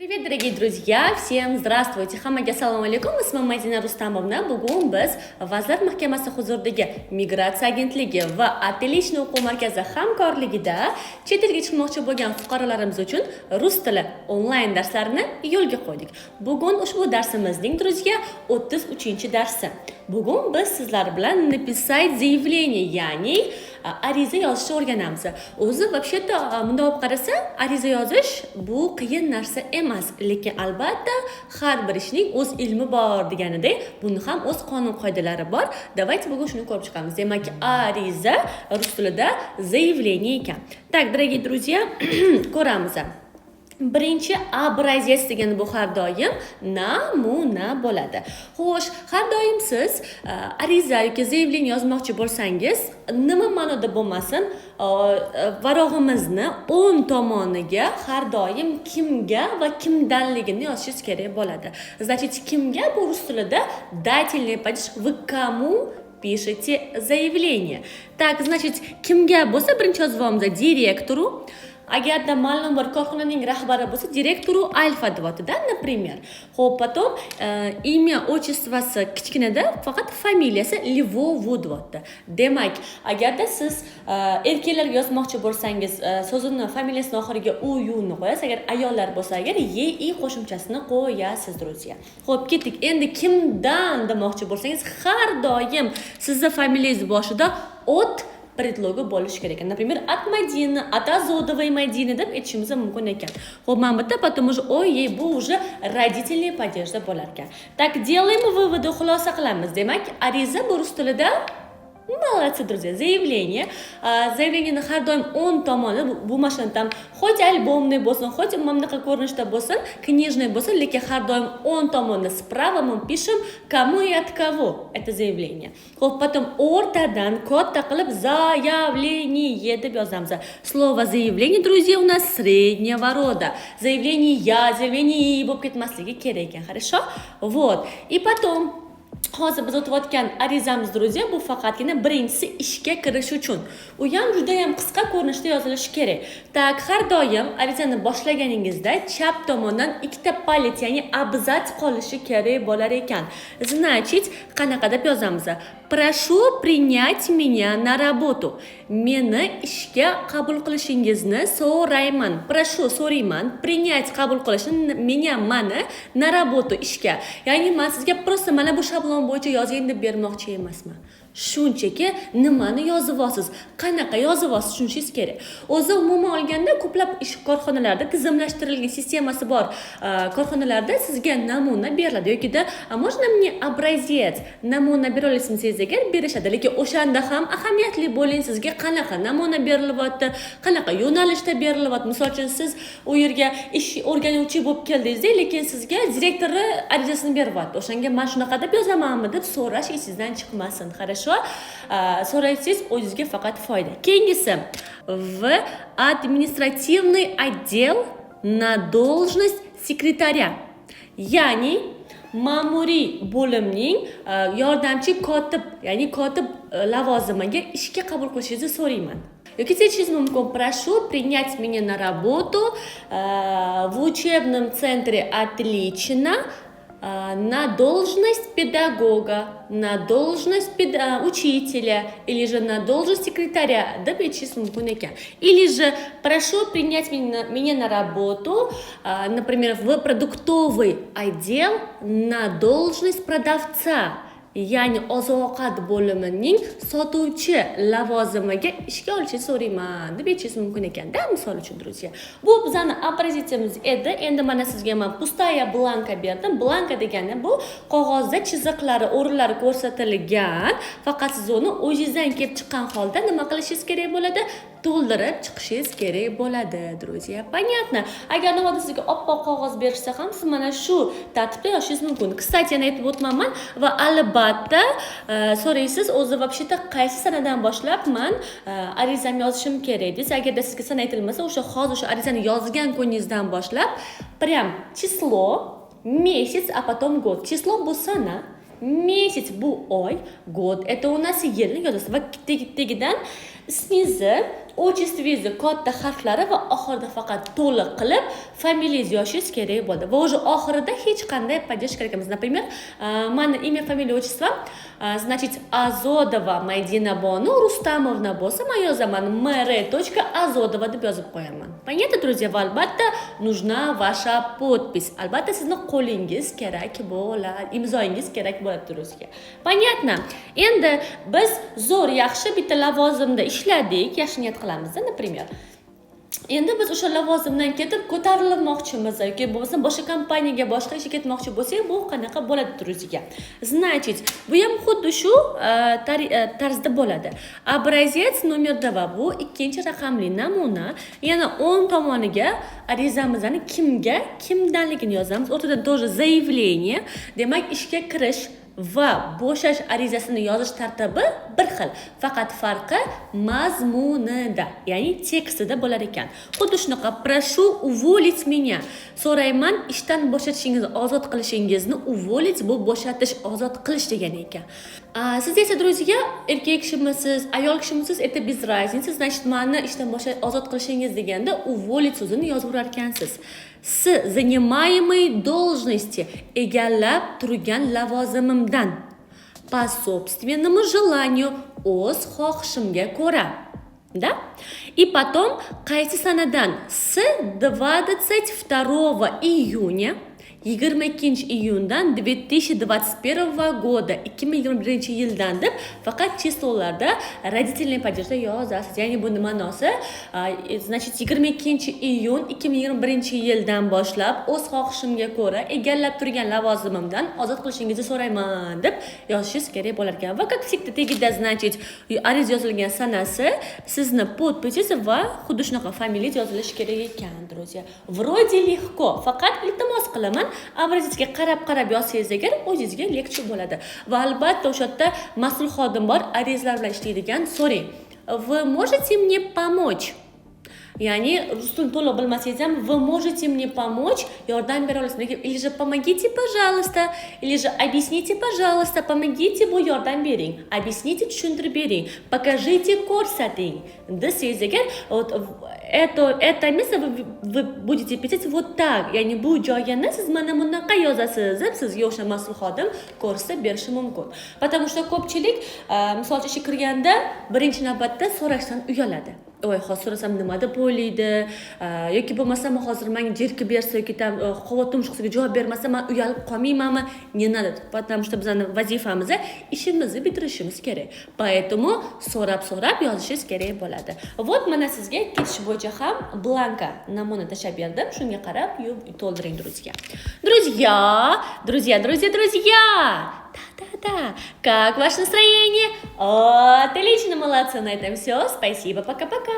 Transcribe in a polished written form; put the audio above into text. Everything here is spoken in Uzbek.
Привет, дорогие друзья! Всем здравствуйте! Hammaga assalomu alaykum. Ismim Madina Rustamovna. Bugun biz Vazirlar Mahkamasi huzuridagi Migratsiya agentligi va Otelishniy o'quv markazi hamkorligida chet elga chiqmoqchi bo'lgan fuqarolarimiz uchun rus tili onlayn darslarini yo'lga qo'ydik. Bugun ushbu darsimizning, друзья, 33-darsi. Bugun biz sizlar bilan написать заявление, ya'ni ariza yozishni o'rganamiz. O'zi вообще-то bunday olib qarasa, ariza yozish bu qiyin narsa emas, lekin albatta har bir ishning o'z ilmi bor deganidek, buni ham o'z qonun qoidalari bor. Давайте bugun shuni ko'rib chiqamiz. Demak, ariza rus tilida заявление ekan. Так, дорогие друзья, ko'ramiz. Birinchi образец degani bu har doim namuna bo'ladi. Xo'sh, har doim siz ariza yoki заявление yozmoqchi bo'lsangiz, nima ma'noda bo'lmasin, varog'imizni o'ng tomoniga har doim kimga va kimdanligini yozishingiz kerak bo'ladi. Значит, kimga bu rus tilida дательный падеж вы кому пишете заявление. Так, значит, kimga bo'lsa birinchi yozib olamiz direktoru. Agarda ma'lum bir korxonaning rahbari bo'lsa, direktoru alfa deyotdi-da, например. Xo'p, потом imya, отчествоsi kichkinada, faqat familiyasi Lvovu deyotdi. Demak, agarda siz erkaklarga yozmoqchi bo'lsangiz, so'zini familiyasining oxiriga u ni qo'yasiz. Agar ayollar bo'lsa, agar i qo'shimchasini qo'yasiz, друзья. Xo'p, ketdik. Endi kimdan demoqchi bo'lsangiz, har doim sizning familiyangiz boshida от предлоги bo'lishi kerak. Например, от Madina, от Azodovой Madina deb aytishimiz mumkin ekan. Xo'p, mana bu yerda потом уже bu уже родительный падеж deb bo'lar ekan. Так, делаем выводы, xulosa qilamiz. Demak, ariza bu rus tilida молодцы, друзья, заявление. Заявлениeni har doim o'ng tomoni bu mashina ham хоть albomный bo'lsin, хоть mamlaqa ko'rinishda bo'lsin, книжный bo'lsin, lekin har doim o'ng tomonda sправа мы пишем кому и от кого это заявление. Xo'p, потом o'rtadan katta qilib заявление deb yozamiz. Слово заявление, друзья, у нас среднего рода. Заявление я, заявление bo'lib ketmasligi kerak ekan, хорошо? Вот. И потом hozir biz o'tayotgan arizamiz, друзья, bu faqatgina birinchisi ishga kirish uchun. U ham juda ham qisqa ko'rinishda yozilishi kerak. Tak, har doim arizani boshlaganingizda chap tomondan ikkita palet, ya'ni abzats qolishi kerak bo'lar ekan. Значит, qanaqa deb yozamiz? Прошу принять меня на работу. Meni ishga qabul qilishingizni so'rayman. Прошу, so'rayman. Принять, qabul qilishni меня, mani на работу, ishga. Ya'ni men sizga просто mana bu shablon bo'yicha yozing deb bermoqchi emasman. Shunchaki nimani yozib olasiz, qanaqa yozib olasiz tushunishingiz kerak. O'zi umuman olganda ko'plab ish korxonalarida tizimlashtirilgan sistemasi bor korxonalarda sizga namuna beriladi yoki-da можно мне образец namuna bera olasizmi desangiz berishadi, lekin o'shanda ham ahamiyatli bo'ling, sizga qanaqa namuna berilyapti, qanaqa yo'nalishda berilyapti. Misol uchun siz u yerga ish o'rganuvchi bo'lib keldingiz, lekin sizga direktori arizasini beryapti. O'shanga men shunaqa deb yozamanmi deb so'rash esingizdan chiqmasin. So'raysiz, o'zingizga faqat foyda. Keyingisi, в административный отдел на должность секретаря. Ya'ni ma'muriy bo'limning yordamchi kotib, ya'ni kotib lavozimiga ishga qabul qilishingizni so'rayman. Yoki aytishingiz mumkin: прошу принять меня на работу в учебном центре отлично на должность педагога, на должность учителя или же на должность секретаря, deb aytishingiz mumkin ekan. Или же прошу принять меня на работу, например, в продуктовый отдел на должность продавца. Ya'ni oziq-ovqat bo'limining sotuvchi lavozimiga ishga olishingizni so'rayman deb aytishingiz mumkin ekan-da, misol uchun, друзья. Bu bizning образецimiz edi. Endi mana sizga men pustaya blanka berdim. Blanka degani bu qog'ozda chiziqlari, o'rinlari ko'rsatilgan, faqat siz uni o'zingizdan kelib chiqqan holda nima qilishingiz kerak bo'ladi? To'ldirib chiqishingiz kerak bo'ladi, друзья. Понятно? Agar nima sizga oppoq qog'oz berishsa ham, siz mana shu tartibda yozishingiz mumkin. Kстати, yana aytib o'tmayman va albatta so'raysiz, o'zi вообще-то qaysi sanadan boshlab men arizam yozishim kerak desa, agarda sizga sana aytilmasa, o'sha hozir o'sha arizani yozgan kuningizdan boshlab прям число, месяц, а потом год. Число bu sana, месяц bu oy, год это у нас yilni yozasiz va tagidan ismingizni, отчествоңizni katta harflari va oxirida faqat to'liq qilib familiyangizni yozishingiz kerak bo'ladi. Va o'sha oxirida hech qanday поддержка kerak emas. Например, mani имя, familiya, отчество, значит, Azodova Madina Bonu Rustamovna bo'lsa, men yozaman mr.azodova deb yozib qo'yaman. Понятно, друзья? Va albatta нужна ваша подпись. Albatta sizni qo'lingiz kerak bo'ladi, imzoingiz kerak bo'ladi, друзья. Понятно? Endi biz zo'r yaxshi bitta lavozimda ishladik, yaxshi niyat qilamiz, например. Endi biz o'sha lavozimdan ketib ko'tarilmoqchimiz yoki bo'lmasa boshqa kompaniyaga, boshqa ishga ketmoqchi bo'lsak, bu qanaqa bo'ladi, друзья? Значит, bu ham xuddi shu tarzda bo'ladi. Образец номер 2 bu ikkinchi raqamli namuna. Yana 10 tomoniga arizamizni kimdanligini yozamiz. O'rtada тоже заявление, demak ishga kirish va bo'shash arizasini yozish tartibi bir xil, faqat farqi mazmunida, ya'ni tekstida bo'lar ekan. Xuddi shunaqa прошу уволить меня. So'rayman ishdan bo'shatishingizni, ozod qilishingizni, уволить bu bo'shatish, ozod qilish degan ekan. Siz esa, друзья, erkak kishimisiz, ayol kishimisiz, это без разницы, значит, meni ishdan ozod qilishingiz deganda уволить so'zini yozib yurar ekansiz. S занимаемой должности, egallab turgan lavozimimdan, по собственному желанию, o'z xohishimga ko'ra. Да? И потом qaysi sanadan? S 22 июня 22 iyundan 2021 года 2021 yildan deb faqat числоlarda родительный падежda yozasiz. Ya'ni bu ma'nosi, значит 22 iyun 2021 yildan boshlab o'z xohishimga ko'ra egallab turgan lavozimimdan ozod qilishingizni so'rayman deb yozishingiz kerak bo'lar ekan. Va как всегда tagida, значит, ariza yozilgan sanasi, sizni podpis va xuddi shunaqa familiyangiz yozilishi kerak ekan, друзья. Вроде легко, faqat iltimos qilaman, образецga qarab yozsangiz agar o'zingizga lekcha bo'ladi. Va albatta o'sha yerda mas'ul xodim bor, arizalar bilan ishlaydigan, so'rang. Вы можете мне помочь? Ya'ni rus tilini to'liq bilmasangiz ham вы можете мне помочь, yordam bera olasizmi? Или же помогите, пожалуйста, или же объясните, пожалуйста, помогите, bu yordam bering. Объясните, tushuntirib bering. Покажите, ko'rsating. Desangiz agar это место вы будете писать вот так. Ya'ni bu joyini siz mana bunaqa yozasiz deb sizga o'sha mas'ul xodim ko'rsatib berishi mumkin. Потому что ko'pchilik misol uchun ishga kirganda birinchi navbatda so'rashdan uyaladi. Voy, hozir so'rasam nima deb o'ylaydi, yoki bo'lmasam hozir menga jerkib bersa yoki xavotim chiqsa javob bermasa men uyalib qolmaymanmi? Не надо, потому что bizning vazifamiz ishimizni bitirishimiz kerak. Поэтому so'rab yozishingiz kerak bo'ladi. Вот mana sizga ketish bo'yicha ham blanka namuna tashlab berdim. Shunga qarab to'ldiring, друзья. Друзья! Да. Как ваше настроение? Отлично, молодцы, на этом все. Спасибо, пока-пока.